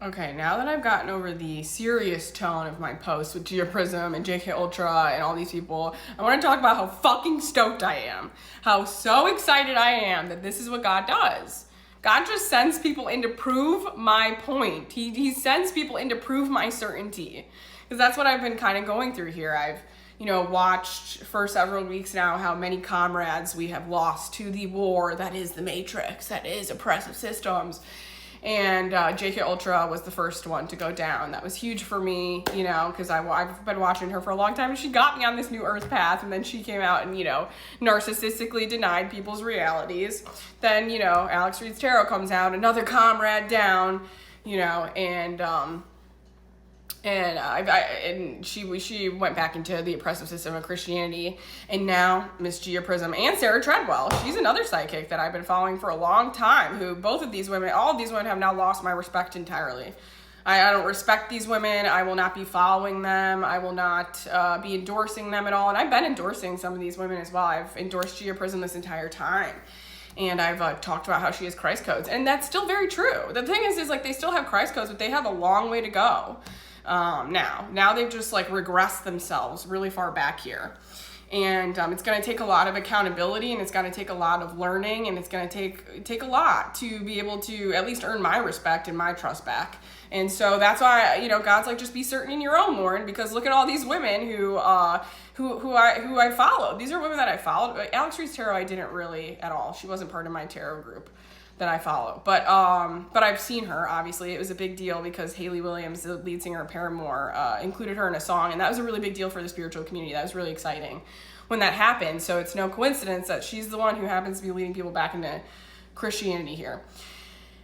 Okay, now that I've gotten over the serious tone of my post with Gia Prism and JK Ultra and all these people, I want to talk about how fucking stoked I am. How so excited I am that this is what God does. God just sends people in to prove my point. He sends people in to prove my certainty. Because that's what I've been kind of going through here. I've, watched for several weeks now how many comrades we have lost to the war that is the Matrix, that is oppressive systems. And JK Ultra was the first one to go down. That was huge for me, because I've been watching her for a long time, and she got me on this new Earth path, and then she came out and, narcissistically denied people's realities. Then, Alex Reed's Tarot comes out, another comrade down, and she went back into the oppressive system of Christianity. And now Miss Gia Prism and Sarah Treadwell, she's another psychic that I've been following for a long time, who all of these women have now lost my respect entirely. I don't respect these women. I will not be following them. I will not be endorsing them at all. And I've been endorsing some of these women as well. I've endorsed Gia Prism this entire time. And I've talked about how she has Christ codes. And that's still very true. The thing is they still have Christ codes, but they have a long way to go. Now they've just regressed themselves really far back here. And it's going to take a lot of accountability, and it's going to take a lot of learning, and it's going to take a lot to be able to at least earn my respect and my trust back. And so that's why, God's just be certain in your own, Lauren, because look at all these women who I followed. These are women that I followed. Alex Reed's Tarot, I didn't really at all. She wasn't part of my tarot group that I follow. But I've seen her, obviously. It was a big deal because Hayley Williams, the lead singer of Paramore, included her in a song, and that was a really big deal for the spiritual community. That was really exciting when that happened. So it's no coincidence that she's the one who happens to be leading people back into Christianity here.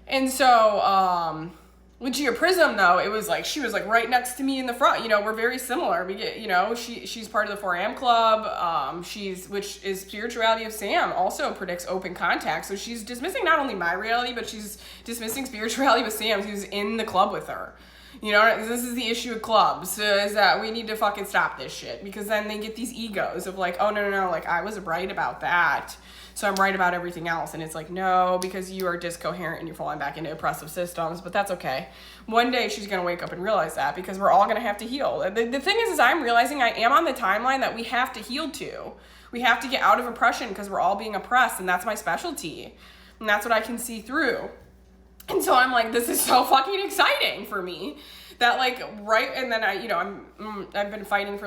And so with Gia Prism, though, it was she was right next to me in the front. We're very similar. We get, she's part of the 4am Club, which is Spirituality of Sam, also predicts open contact. So she's dismissing not only my reality, but she's dismissing Spirituality with Sam, who's in the club with her. This is the issue with clubs, is that we need to fucking stop this shit, because then they get these egos of oh, no, I was right about that, so I'm right about everything else. And it's no, because you are discoherent and you're falling back into oppressive systems. But that's okay. One day she's going to wake up and realize that, because we're all going to have to heal. The thing is I'm realizing I am on the timeline that we have to heal to. We have to get out of oppression, because we're all being oppressed, and that's my specialty. And that's what I can see through. And so I'm this is so fucking exciting for me that right. And then I've been fighting for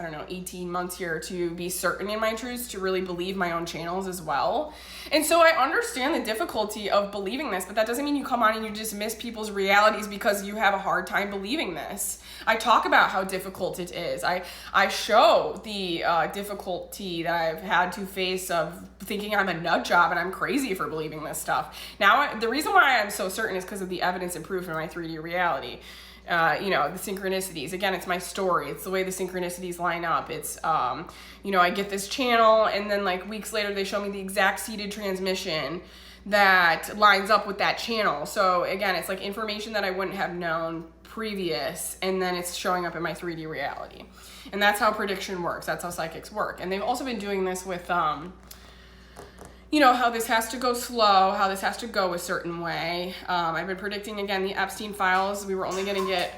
18 months here to be certain in my truths, to really believe my own channels as well. And so I understand the difficulty of believing this, but that doesn't mean you come on and you dismiss people's realities because you have a hard time believing this. I talk about how difficult it is. I show the difficulty that I've had to face of thinking I'm a nut job and I'm crazy for believing this stuff. Now, the reason why I'm so certain is because of the evidence and proof in my 3D reality. The synchronicities. Again, it's my story. It's the way the synchronicities line up. It's, I get this channel, and then weeks later they show me the exact seeded transmission that lines up with that channel. So again, it's information that I wouldn't have known previous, and then it's showing up in my 3D reality. And that's how prediction works. That's how psychics work. And they've also been doing this with, how this has to go slow, how this has to go a certain way. I've been predicting, again, the Epstein files. We were only going to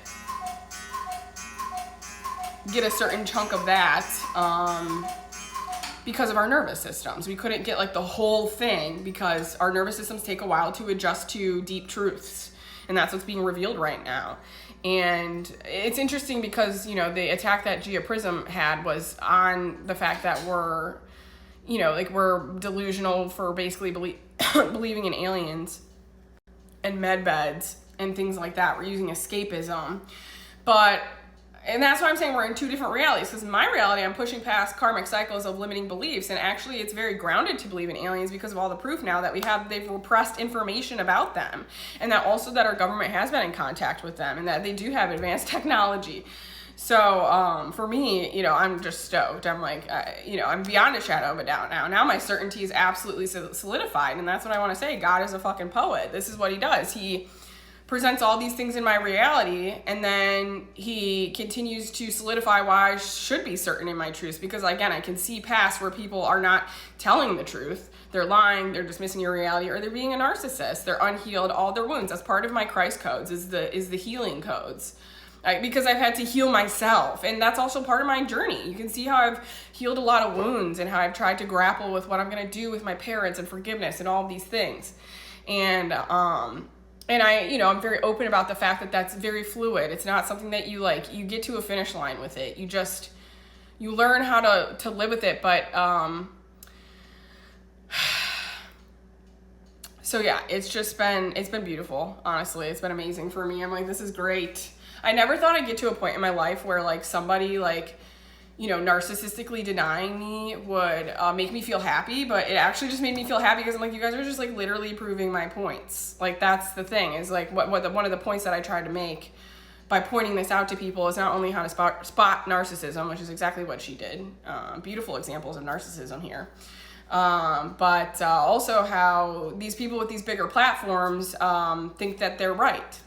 get a certain chunk of that because of our nervous systems. We couldn't get the whole thing because our nervous systems take a while to adjust to deep truths. And that's what's being revealed right now. And it's interesting because, the attack that Gia Prism had was on the fact that we're delusional for basically believing in aliens and med beds and things like that. We're using escapism. And that's why I'm saying we're in two different realities, because in my reality, I'm pushing past karmic cycles of limiting beliefs. And actually, it's very grounded to believe in aliens because of all the proof now that they've repressed information about them. And that also that our government has been in contact with them and that they do have advanced technology. So, for me, I'm just stoked. I'm I'm beyond a shadow of a doubt now. Now my certainty is absolutely solidified. And that's what I want to say. God is a fucking poet. This is what he does. He presents all these things in my reality, and then he continues to solidify why I should be certain in my truths, because again, I can see past where people are not telling the truth. They're lying, they're dismissing your reality, or they're being a narcissist. They're unhealed, all their wounds. That's part of my Christ codes, is the healing codes. Because I've had to heal myself, and that's also part of my journey. You can see how I've healed a lot of wounds, and how I've tried to grapple with what I'm going to do with my parents and forgiveness and all of these things. And I, I'm very open about the fact that that's very fluid. It's not something that you get to a finish line with it. You learn how to live with it. But, so yeah, it's been beautiful. Honestly, it's been amazing for me. I'm like, this is great. I never thought I'd get to a point in my life where somebody narcissistically denying me would make me feel happy, but it actually just made me feel happy, because I'm like, you guys are just literally proving my points. That's the thing, is one of the points that I tried to make by pointing this out to people is not only how to spot narcissism, which is exactly what she did. Beautiful examples of narcissism here. But also how these people with these bigger platforms think that they're right.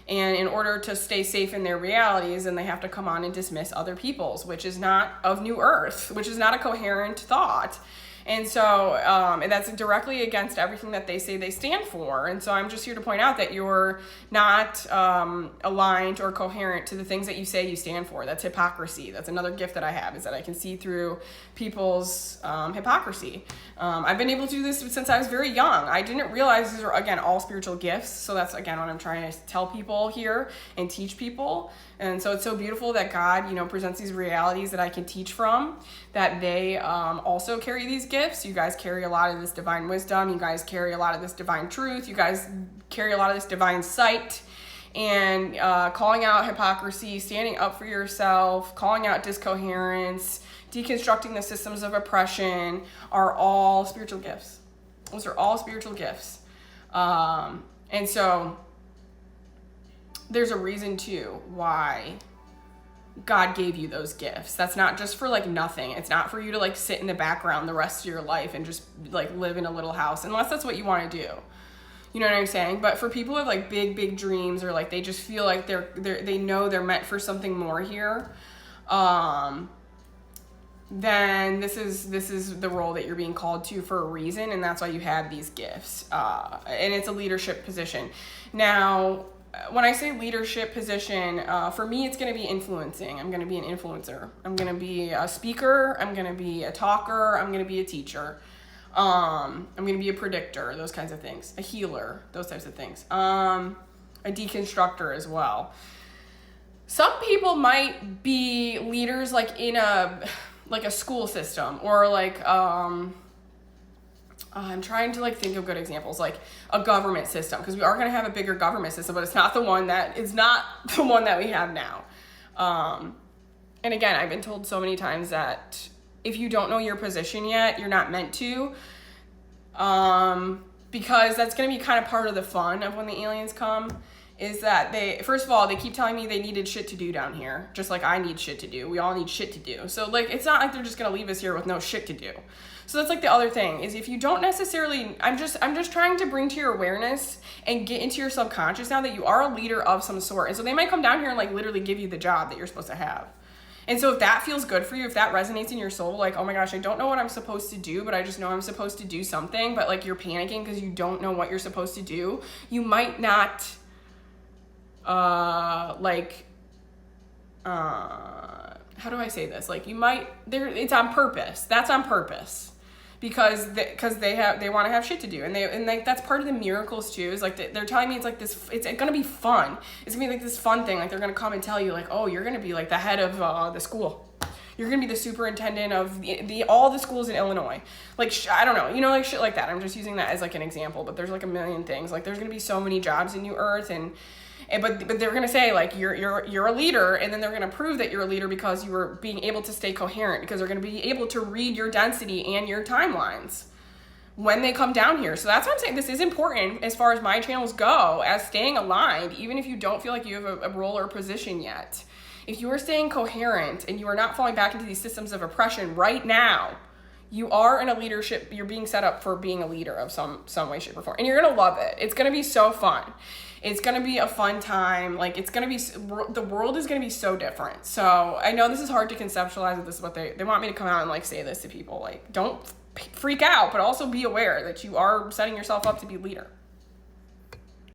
And in order to stay safe in their realities, and they have to come on and dismiss other people's, which is not of New Earth, which is not a coherent thought. And so and that's directly against everything that they say they stand for. And so I'm just here to point out that you're not aligned or coherent to the things that you say you stand for. That's hypocrisy. That's another gift that I have, is that I can see through people's hypocrisy. I've been able to do this since I was very young. I didn't realize these are, again, all spiritual gifts. So that's, again, what I'm trying to tell people here and teach people. And so it's so beautiful that God, presents these realities that I can teach from, that they also carry these gifts. You guys carry a lot of this divine wisdom. You guys carry a lot of this divine truth. You guys carry a lot of this divine sight. And calling out hypocrisy, standing up for yourself, calling out discoherence, deconstructing the systems of oppression are all spiritual gifts. Those are all spiritual gifts. And so there's a reason too why God gave you those gifts. That's not just for nothing. It's not for you to sit in the background the rest of your life and just live in a little house, unless that's what you want to do. You know what I'm saying? But for people who have big dreams, or they just feel like they know they're meant for something more here, then this is the role that you're being called to for a reason, and that's why you have these gifts. And it's a leadership position. Now, when I say leadership position, for me, it's going to be influencing. I'm going to be an influencer. I'm going to be a speaker. I'm going to be a talker. I'm going to be a teacher. I'm going to be a predictor, those kinds of things. A healer, those types of things. A deconstructor as well. Some people might be leaders in a school system, or I'm trying to think of good examples, a government system, because we are going to have a bigger government system, but it's not the one that we have now. And again, I've been told so many times that if you don't know your position yet, you're not meant to, because that's going to be kind of part of the fun of when the aliens come, is that first of all, they keep telling me they needed shit to do down here, just like I need shit to do. We all need shit to do. So it's not like they're just going to leave us here with no shit to do. So that's the other thing, is if you don't necessarily, I'm just trying to bring to your awareness and get into your subconscious now that you are a leader of some sort. And so they might come down here and literally give you the job that you're supposed to have. And so if that feels good for you, if that resonates in your soul, oh my gosh, I don't know what I'm supposed to do, but I just know I'm supposed to do something, but you're panicking because you don't know what you're supposed to do, you might not, how do I say this? It's on purpose. That's on purpose. Because they want to have shit to do, and that's part of the miracles too. Is they're telling me it's gonna be fun. It's gonna be this fun thing. They're gonna come and tell you oh, you're gonna be the head of the school. You're gonna be the superintendent of all the schools in Illinois. I don't know, shit like that. I'm just using that as an example, but there's a million things. There's gonna be so many jobs in New Earth, but they're gonna say you're a leader, and then they're gonna prove that you're a leader because you were being able to stay coherent, because they're gonna be able to read your density and your timelines when they come down here. So that's what I'm saying. This is important as far as my channels go, as staying aligned, even if you don't feel like you have a role or position yet. If you are staying coherent and you are not falling back into these systems of oppression right now, you are in a leadership, you're being set up for being a leader of some way, shape, or form. And you're gonna love it. It's gonna be so fun. It's going to be a fun time. Like, it's going to be, the world is going to be so different. So I know this is hard to conceptualize, that this is what they want me to come out and like say this to people. Like, don't freak out, but also be aware that you are setting yourself up to be a leader.